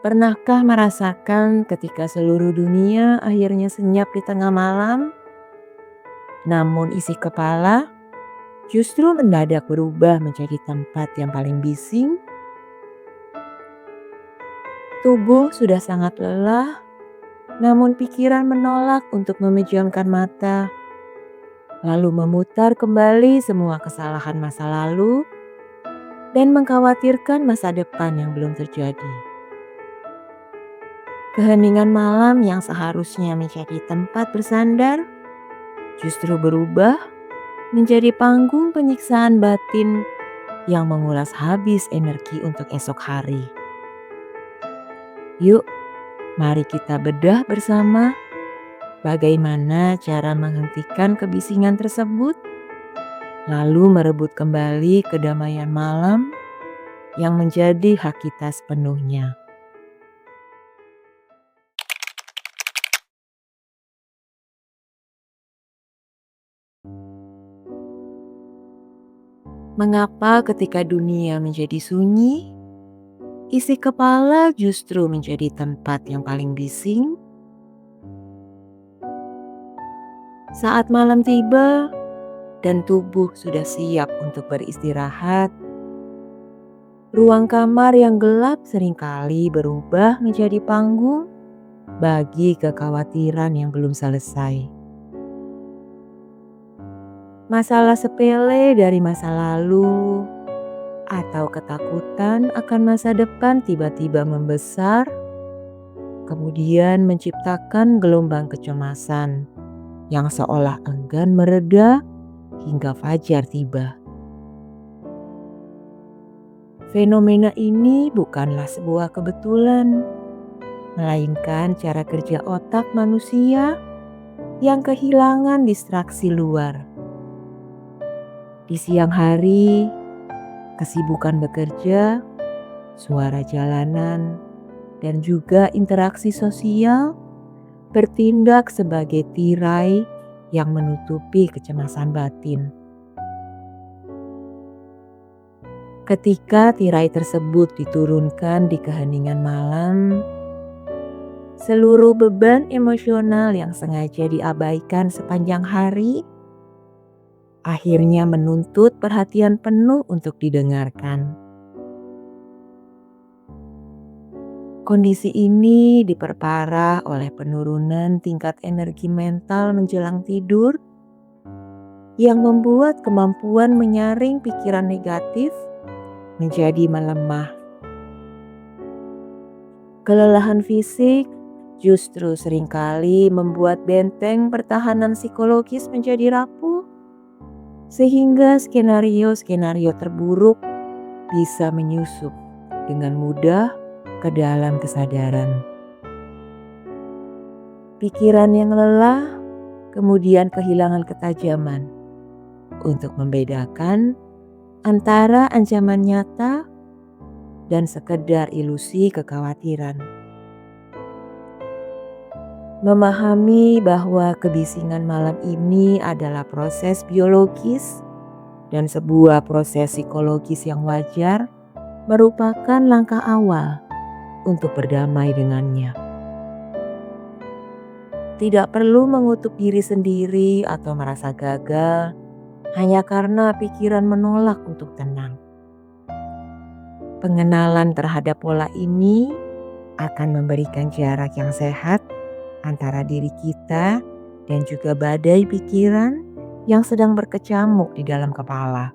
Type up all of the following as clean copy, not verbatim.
Pernahkah merasakan ketika seluruh dunia akhirnya senyap di tengah malam, namun isi kepala justru mendadak berubah menjadi tempat yang paling bising? Tubuh sudah sangat lelah, namun pikiran menolak untuk memejamkan mata, lalu memutar kembali semua kesalahan masa lalu dan mengkhawatirkan masa depan yang belum terjadi. Keheningan malam yang seharusnya menjadi tempat bersandar justru berubah menjadi panggung penyiksaan batin yang mengulas habis energi untuk esok hari. Yuk, mari kita bedah bersama bagaimana cara menghentikan kebisingan tersebut, lalu merebut kembali kedamaian malam yang menjadi hak kita sepenuhnya. Mengapa ketika dunia menjadi sunyi, isi kepala justru menjadi tempat yang paling bising? Saat malam tiba dan tubuh sudah siap untuk beristirahat, ruang kamar yang gelap seringkali berubah menjadi panggung bagi kekhawatiran yang belum selesai. Masalah sepele dari masa lalu atau ketakutan akan masa depan tiba-tiba membesar, kemudian menciptakan gelombang kecemasan yang seolah enggan mereda hingga fajar tiba. Fenomena ini bukanlah sebuah kebetulan, melainkan cara kerja otak manusia yang kehilangan distraksi luar. Di siang hari, kesibukan bekerja, suara jalanan, dan juga interaksi sosial bertindak sebagai tirai yang menutupi kecemasan batin. Ketika tirai tersebut diturunkan di keheningan malam, seluruh beban emosional yang sengaja diabaikan sepanjang hari akhirnya menuntut perhatian penuh untuk didengarkan. Kondisi ini diperparah oleh penurunan tingkat energi mental menjelang tidur yang membuat kemampuan menyaring pikiran negatif menjadi melemah. Kelelahan fisik justru seringkali membuat benteng pertahanan psikologis menjadi rapuh, sehingga skenario-skenario terburuk bisa menyusup dengan mudah ke dalam kesadaran. Pikiran yang lelah kemudian kehilangan ketajaman untuk membedakan antara ancaman nyata dan sekedar ilusi kekhawatiran. Memahami bahwa kebisingan malam ini adalah proses biologis dan sebuah proses psikologis yang wajar merupakan langkah awal untuk berdamai dengannya. Tidak perlu mengutuk diri sendiri atau merasa gagal hanya karena pikiran menolak untuk tenang. Pengenalan terhadap pola ini akan memberikan jarak yang sehat antara diri kita dan juga badai pikiran yang sedang berkecamuk di dalam kepala.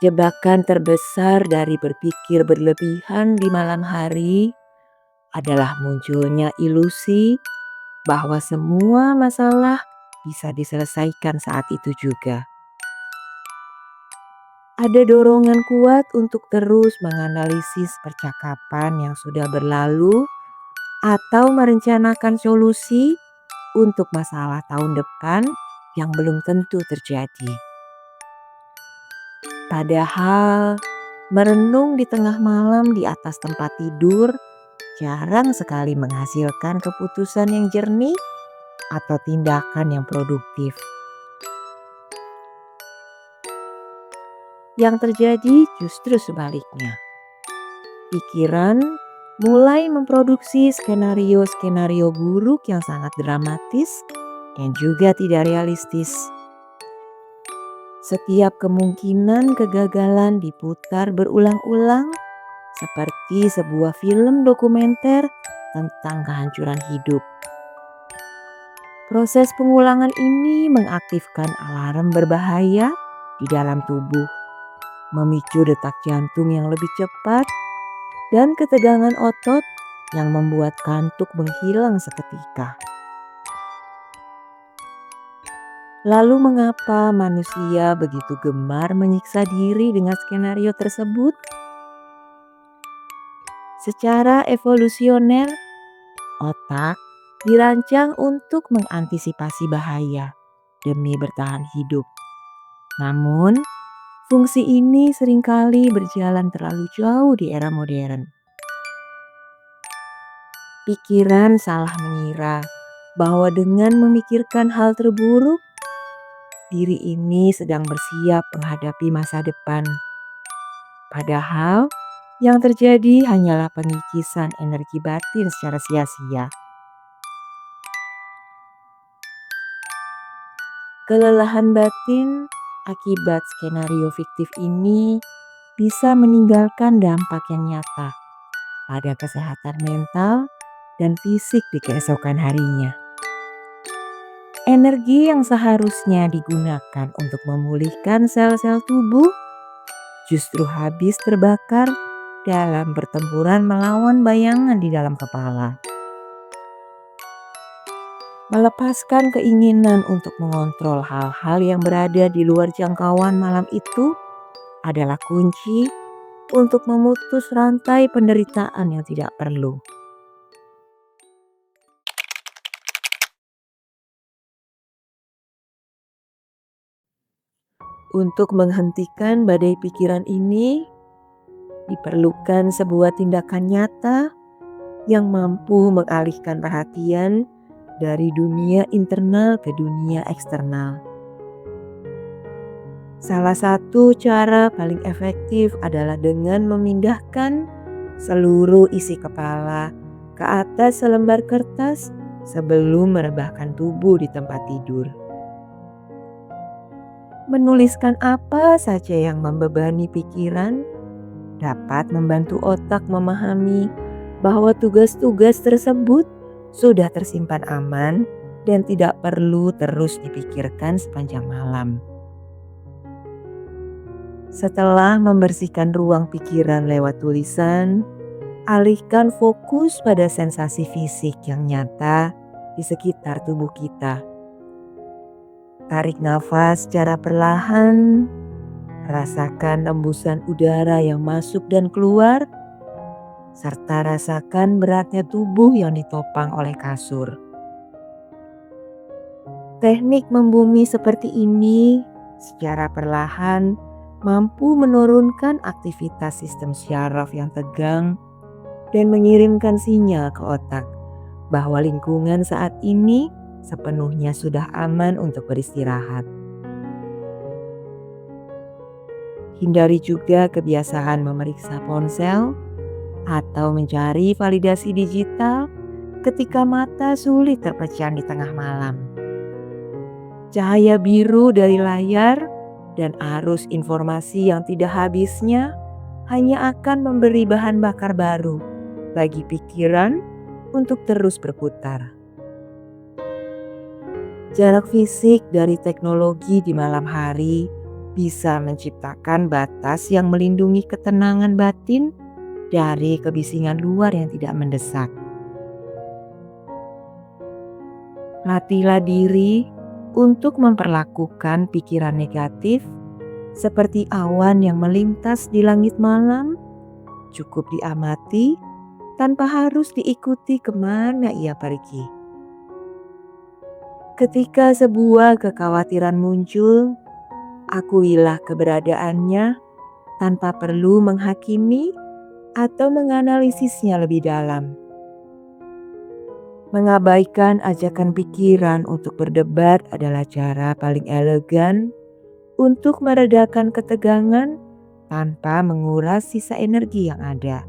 Jebakan terbesar dari berpikir berlebihan di malam hari adalah munculnya ilusi bahwa semua masalah bisa diselesaikan saat itu juga. Ada dorongan kuat untuk terus menganalisis percakapan yang sudah berlalu atau merencanakan solusi untuk masalah tahun depan yang belum tentu terjadi. Padahal merenung di tengah malam di atas tempat tidur jarang sekali menghasilkan keputusan yang jernih atau tindakan yang produktif. Yang terjadi justru sebaliknya. Pikiran mulai memproduksi skenario-skenario buruk yang sangat dramatis dan juga tidak realistis. Setiap kemungkinan kegagalan diputar berulang-ulang seperti sebuah film dokumenter tentang kehancuran hidup. Proses pengulangan ini mengaktifkan alarm berbahaya di dalam tubuh, memicu detak jantung yang lebih cepat dan ketegangan otot yang membuat kantuk menghilang seketika. Lalu mengapa manusia begitu gemar menyiksa diri dengan skenario tersebut? Secara evolusioner, otak dirancang untuk mengantisipasi bahaya demi bertahan hidup. Namun, fungsi ini seringkali berjalan terlalu jauh di era modern. Pikiran salah mengira bahwa dengan memikirkan hal terburuk, diri ini sedang bersiap menghadapi masa depan. Padahal yang terjadi hanyalah pengikisan energi batin secara sia-sia. Kelelahan batin akibat skenario fiktif ini bisa meninggalkan dampak yang nyata pada kesehatan mental dan fisik di keesokan harinya. Energi yang seharusnya digunakan untuk memulihkan sel-sel tubuh justru habis terbakar dalam pertempuran melawan bayangan di dalam kepala. Melepaskan keinginan untuk mengontrol hal-hal yang berada di luar jangkauan malam itu adalah kunci untuk memutus rantai penderitaan yang tidak perlu. Untuk menghentikan badai pikiran ini, diperlukan sebuah tindakan nyata yang mampu mengalihkan perhatian dari dunia internal ke dunia eksternal. Salah satu cara paling efektif adalah dengan memindahkan seluruh isi kepala ke atas selembar kertas sebelum merebahkan tubuh di tempat tidur. Menuliskan apa saja yang membebani pikiran dapat membantu otak memahami bahwa tugas-tugas tersebut sudah tersimpan aman dan tidak perlu terus dipikirkan sepanjang malam. Setelah membersihkan ruang pikiran lewat tulisan, alihkan fokus pada sensasi fisik yang nyata di sekitar tubuh kita. Tarik nafas secara perlahan, rasakan embusan udara yang masuk dan keluar, serta rasakan beratnya tubuh yang ditopang oleh kasur. Teknik membumi seperti ini secara perlahan mampu menurunkan aktivitas sistem syaraf yang tegang dan mengirimkan sinyal ke otak bahwa lingkungan saat ini sepenuhnya sudah aman untuk beristirahat. Hindari juga kebiasaan memeriksa ponsel atau mencari validasi digital ketika mata sulit terpejam di tengah malam. Cahaya biru dari layar dan arus informasi yang tidak habisnya hanya akan memberi bahan bakar baru bagi pikiran untuk terus berputar. Jarak fisik dari teknologi di malam hari bisa menciptakan batas yang melindungi ketenangan batin dari kebisingan luar yang tidak mendesak. Latihlah diri untuk memperlakukan pikiran negatif seperti awan yang melintas di langit malam, cukup diamati tanpa harus diikuti kemana ia pergi. Ketika sebuah kekhawatiran muncul, akuilah keberadaannya tanpa perlu menghakimi atau menganalisisnya lebih dalam. Mengabaikan ajakan pikiran untuk berdebat adalah cara paling elegan untuk meredakan ketegangan tanpa menguras sisa energi yang ada.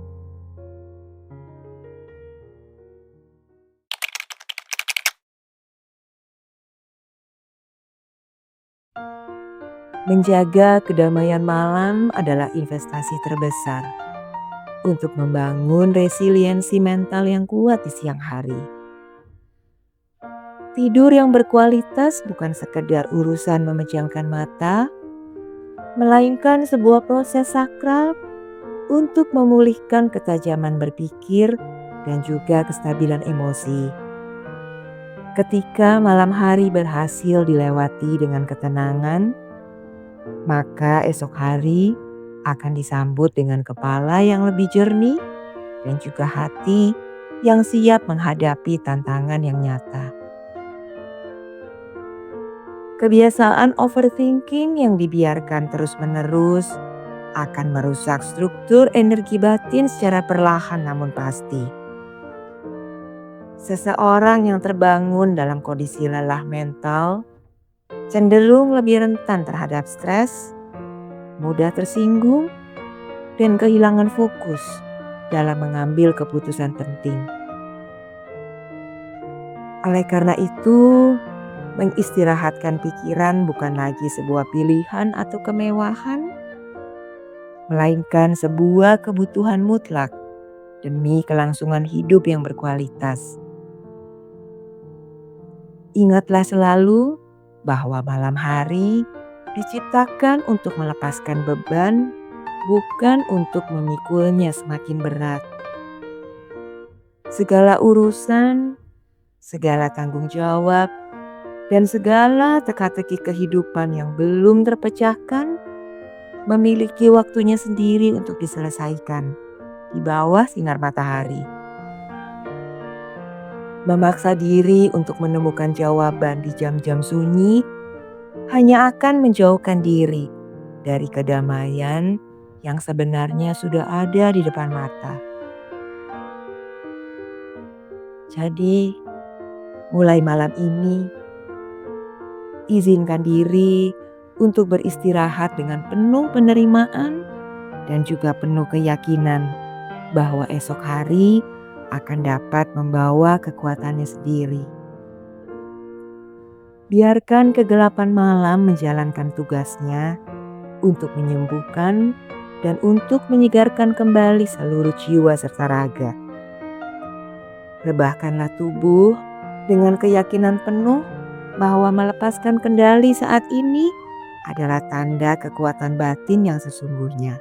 Menjaga kedamaian malam adalah investasi terbesar untuk membangun resiliensi mental yang kuat di siang hari. Tidur yang berkualitas bukan sekedar urusan memejamkan mata, melainkan sebuah proses sakral untuk memulihkan ketajaman berpikir dan juga kestabilan emosi. Ketika malam hari berhasil dilewati dengan ketenangan, maka esok hari akan disambut dengan kepala yang lebih jernih dan juga hati yang siap menghadapi tantangan yang nyata. Kebiasaan overthinking yang dibiarkan terus-menerus akan merusak struktur energi batin secara perlahan namun pasti. Seseorang yang terbangun dalam kondisi lelah mental cenderung lebih rentan terhadap stres, mudah tersinggung, dan kehilangan fokus dalam mengambil keputusan penting. Oleh karena itu, mengistirahatkan pikiran bukan lagi sebuah pilihan atau kemewahan, melainkan sebuah kebutuhan mutlak demi kelangsungan hidup yang berkualitas. Ingatlah selalu bahwa malam hari diciptakan untuk melepaskan beban, bukan untuk memikulnya semakin berat. Segala urusan, segala tanggung jawab, dan segala teka-teki kehidupan yang belum terpecahkan memiliki waktunya sendiri untuk diselesaikan di bawah sinar matahari. Memaksa diri untuk menemukan jawaban di jam-jam sunyi hanya akan menjauhkan diri dari kedamaian yang sebenarnya sudah ada di depan mata. Jadi, mulai malam ini, izinkan diri untuk beristirahat dengan penuh penerimaan dan juga penuh keyakinan bahwa esok hari akan dapat membawa kekuatannya sendiri. Biarkan kegelapan malam menjalankan tugasnya untuk menyembuhkan dan untuk menyegarkan kembali seluruh jiwa serta raga. Rebahkanlah tubuh dengan keyakinan penuh bahwa melepaskan kendali saat ini adalah tanda kekuatan batin yang sesungguhnya.